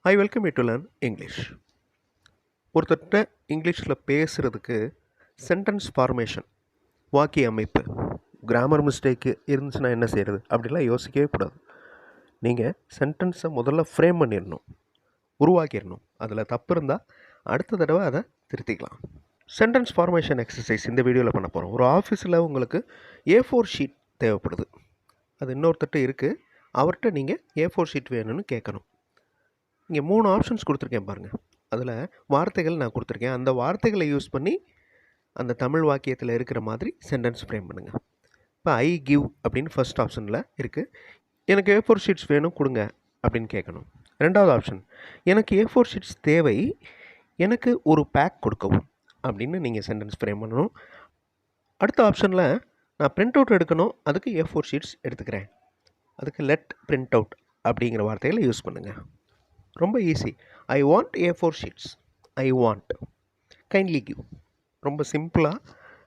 I welcome you to learn English. ஒருத்தர்கிட்ட இங்கிலீஷில் பேசுகிறதுக்கு சென்டென்ஸ் ஃபார்மேஷன், வாக்கிய அமைப்பு, கிராமர் மிஸ்டேக்கு இருந்துச்சுன்னா என்ன செய்கிறது அப்படிலாம் யோசிக்கவே கூடாது. நீங்கள் சென்டென்ஸை முதல்ல ஃப்ரேம் பண்ணிடணும், உருவாக்கிடணும். அதில் தப்பு இருந்தால் அடுத்த தடவை அதை திருத்திக்கலாம். சென்டென்ஸ் ஃபார்மேஷன் எக்ஸசைஸ் இந்த வீடியோவில் பண்ண போகிறோம். ஒரு ஆஃபீஸில் உங்களுக்கு A4 ஷீட் தேவைப்படுது. அது இன்னொருத்தட்ட இருக்குது. அவர்கிட்ட நீங்கள் A4 ஷீட் வேணும்னு கேட்கணும். இங்கே 3 ஆப்ஷன்ஸ் கொடுத்துருக்கேன் பாருங்கள். அதில் வார்த்தைகள் நான் கொடுத்துருக்கேன். அந்த வார்த்தைகளை யூஸ் பண்ணி அந்த தமிழ் வாக்கியத்தில் இருக்கிற மாதிரி சென்டென்ஸ் ஃப்ரேம் பண்ணுங்கள். இப்போ ஐ கிவ் அப்படின்னு ஃபர்ஸ்ட் ஆப்ஷனில் இருக்குது. எனக்கு A4 ஷீட்ஸ் வேணும் கொடுங்க அப்படின்னு கேட்கணும். ரெண்டாவது ஆப்ஷன், எனக்கு A4 ஷீட்ஸ் தேவை, எனக்கு ஒரு பேக் கொடுக்கவும் அப்படின்னு நீங்கள் சென்டென்ஸ் ஃப்ரேம் பண்ணணும். அடுத்த ஆப்ஷனில் நான் பிரிண்ட் அவுட் எடுக்கணும், அதுக்கு A4 ஷீட்ஸ் எடுத்துக்கிறேன், அதுக்கு லெட் பிரிண்ட் அவுட் அப்படிங்கிற வார்த்தைகளை யூஸ் பண்ணுங்கள். ரொம்ப easy. I want A4 sheets, I want, kindly give. ரொம்ப சிம்பிளாக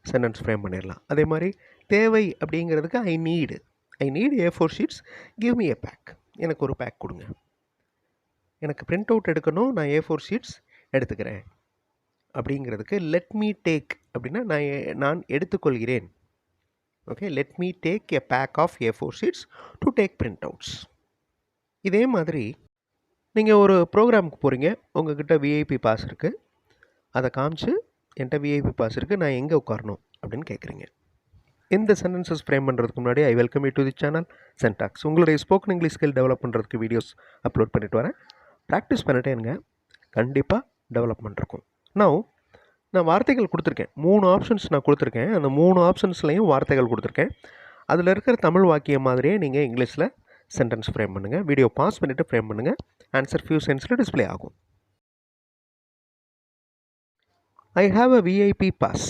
சென்டென்ஸ் ஃப்ரேம் பண்ணிடலாம். அதே மாதிரி தேவை அப்படிங்கிறதுக்கு I need A4 sheets, give me a pack, எனக்கு ஒரு பேக் கொடுங்க. எனக்கு பிரிண்ட் அவுட் எடுக்கணும், நான் A4 ஷீட்ஸ் எடுத்துக்கிறேன் அப்படிங்கிறதுக்கு லெட் மீ டேக் அப்படின்னா நான் எடுத்துக்கொள்கிறேன். Okay, let me take a pack of A4 sheets to take printouts. இதே மாதிரி நீங்கள் ஒரு ப்ரோக்ராமுக்கு போகிறீங்க, உங்கள்கிட்ட விஐபி பாஸ் இருக்குது, அதை காமிச்சு என்கிட்ட விஐபி பாஸ் இருக்குது, நான் எங்கே உட்காரணும் அப்படின்னு கேட்குறீங்க. இந்த சென்டென்சஸ் ஃப்ரேம் பண்ணுறதுக்கு முன்னாடி I welcome you to the channel சென்டாக்ஸ். உங்களுடைய ஸ்போக்கன் இங்கிலீஷ் ஸ்கில் டெவலப் பண்ணுறதுக்கு வீடியோஸ் அப்லோட் பண்ணிட்டு வரேன். ப்ராக்டிஸ் பண்ணிட்டே இருங்க, கண்டிப்பாக டெவலப்மெண்ட் இருக்கும். நான் வார்த்தைகள் கொடுத்துருக்கேன், 3 ஆப்ஷன்ஸ் நான் கொடுத்துருக்கேன். அந்த 3 ஆப்ஷன்ஸ்லையும் வார்த்தைகள் கொடுத்துருக்கேன். அதில் இருக்கிற தமிழ் வாக்கியம் மாதிரியே நீங்கள் இங்கிலீஷில் சென்டென்ஸ் ஃப்ரேம் பண்ணுங்கள். வீடியோ பாஸ் பண்ணிவிட்டு ஃப்ரேம் பண்ணுங்கள். ஆன்சர் ஃபியூ சென்ஸில் டிஸ்பிளே ஆகும். I have a VIP pass.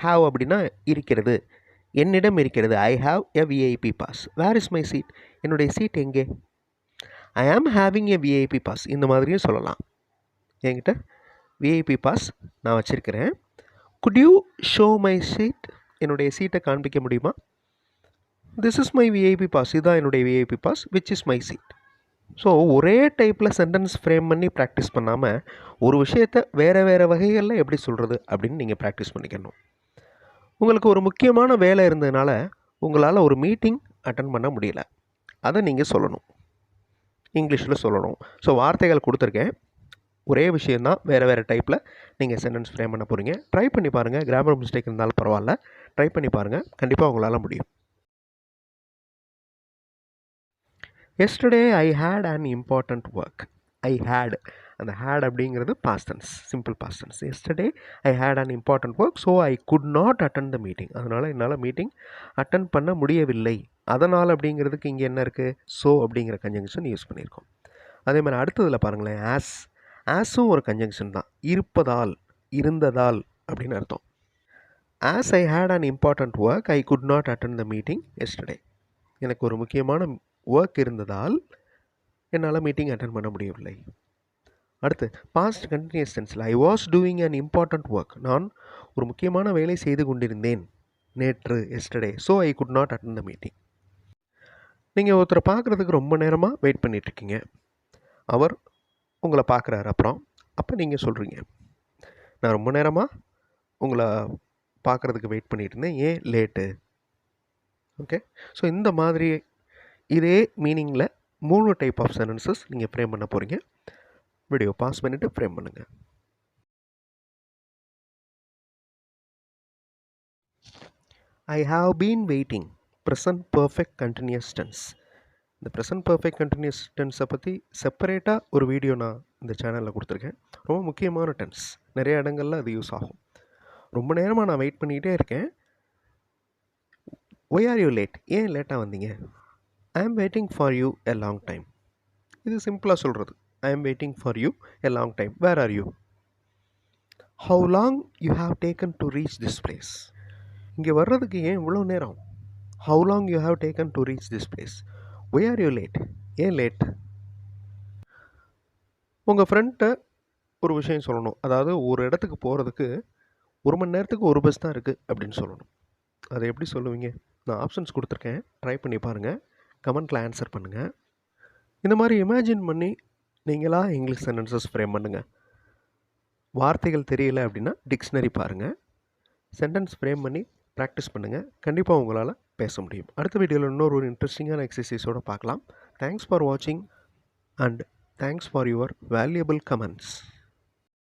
Have அப்படின்னா இருக்கிறது, என்னிடம் இருக்கிறது. I have a VIP pass. Where is my seat, என்னுடைய சீட் எங்கே? ஐ ஆம் ஹேவிங் எ விஐபி பாஸ், இந்த மாதிரியும் சொல்லலாம். என்கிட்ட விஐபி பாஸ் நான் வச்சுருக்கிறேன். Could you show my seat, என்னுடைய சீட்டை காண்பிக்க முடியுமா? This is my VIP pass, இதுதான் என்னுடைய VIP pass, which is my seat. So ஒரே டைப்பில் சென்டென்ஸ் ஃப்ரேம் பண்ணி ப்ராக்டிஸ் பண்ணாமல் ஒரு விஷயத்தை வேறு வகைகளில் எப்படி சொல்கிறது அப்படின்னு நீங்கள் ப்ராக்டிஸ் பண்ணிக்கணும். உங்களுக்கு ஒரு முக்கியமான வேலை இருந்ததுனால உங்களால் ஒரு மீட்டிங் அட்டன் பண்ண முடியல, அதை நீங்கள் சொல்லணும், இங்கிலீஷில் சொல்லணும். ஸோ வார்த்தைகள் கொடுத்துருக்கேன், ஒரே விஷயந்தான், வேறு டைப்பில் நீங்கள் சென்டென்ஸ் ஃப்ரேம் பண்ண போகிறீங்க. ட்ரை பண்ணி பாருங்கள். கிராமர் மிஸ்டேக் இருந்தாலும் பரவாயில்ல, ட்ரை பண்ணி பாருங்கள், கண்டிப்பாக உங்களால் முடியும். Yesterday I had an important work. I had, அந்த had அப்படிங்கிறது past tense, simple past tense. Yesterday I had an important work, so I could not attend the meeting. அதனால் என்னால் மீட்டிங் அட்டன் பண்ண முடியவில்லை. அதனால் அப்படிங்கிறதுக்கு இங்கே என்ன இருக்குது, ஸோ அப்படிங்கிற கன்ஜங்ஷன் யூஸ் பண்ணியிருக்கோம். அதே மாதிரி அடுத்ததில் பாருங்களேன், ஆஸும் ஒரு கன்ஜங்ஷன் தான். இருப்பதால், இருந்ததால் அப்படின்னு அர்த்தம். As I had an important work, I could not attend the meeting yesterday. எனக்கு ஒரு முக்கியமான ஒர்க் இருந்ததால் என்னால் மீட்டிங் அட்டன் பண்ண முடியவில்லை. அடுத்து பாஸ்ட் கண்டினியூஸ் டென்ஸில் I was doing an important work, நான் ஒரு முக்கியமான வேலை செய்து கொண்டிருந்தேன் நேற்று, yesterday, so I could not attend the meeting. நீங்கள் ஒருத்தரை பார்க்குறதுக்கு ரொம்ப நேரமாக வெயிட் பண்ணிகிட்ருக்கீங்க, அவர் உங்களை பார்க்குறாரு. அப்போ நீங்கள் சொல்கிறீங்க, நான் ரொம்ப நேரமாக உங்களை பார்க்குறதுக்கு வெயிட் பண்ணிகிட்டு இருந்தேன், ஏன் லேட்டு? ஓகே, ஸோ இந்த மாதிரி இதே மீனிங்கில் 3 டைப் ஆஃப் சென்டென்சஸ் நீங்கள் ஃப்ரேம் பண்ண போகிறீங்க. வீடியோ பாஸ் பண்ணிவிட்டு ஃப்ரேம் பண்ணுங்கள். I have been waiting, present perfect continuous tense. இந்த ப்ரெசன்ட் பர்ஃபெக்ட் கண்டினியூஸ் டென்ஸை பற்றி செப்பரேட்டாக ஒரு வீடியோ நான் இந்த சேனலில் கொடுத்துருக்கேன். ரொம்ப முக்கியமான டென்ஸ், நிறைய இடங்களில் அது யூஸ் ஆகும். ரொம்ப நேரமாக நான் வெயிட் பண்ணிக்கிட்டே இருக்கேன். ஒய் ஆர் யூ லேட், ஏன் லேட்டாக வந்தீங்க? I am waiting for you a long time. இது சிம்பிளாக சொல்கிறது. I am waiting for you a long time. Where are you? How long you have taken to reach this place. இங்கே வர்றதுக்கு ஏன் இவ்வளோ நேரம்? How long you have taken to reach this place. Why are you late, ஏன் late? உங்கள் ஃப்ரெண்ட்டை ஒரு விஷயம் சொல்லணும். அதாவது ஒரு இடத்துக்கு போகிறதுக்கு 1 மணி நேரத்துக்கு ஒரு பஸ் தான் இருக்குது அப்படின்னு சொல்லணும். அதை எப்படி சொல்லுவீங்க? நான் ஆப்ஷன்ஸ் கொடுத்துருக்கேன், ட்ரை பண்ணி பாருங்கள், கமெண்ட்டில் ஆன்சர் பண்ணுங்கள். இந்த மாதிரி இமேஜின் பண்ணி நீங்களா இங்கிலீஷ் சென்டென்சஸ் ஃப்ரேம் பண்ணுங்கள். வார்த்தைகள் தெரியல அப்படின்னா டிக்ஷனரி பாருங்கள். சென்டென்ஸ் ஃப்ரேம் பண்ணி ப்ராக்டிஸ் பண்ணுங்கள். கண்டிப்பாக உங்களால் பேச முடியும். அடுத்த வீடியோவில் இன்னொரு ஒரு இன்ட்ரெஸ்டிங்கான எக்ஸசைஸோடு பார்க்கலாம். தேங்க்ஸ் ஃபார் வாட்சிங் and thanks for your valuable comments.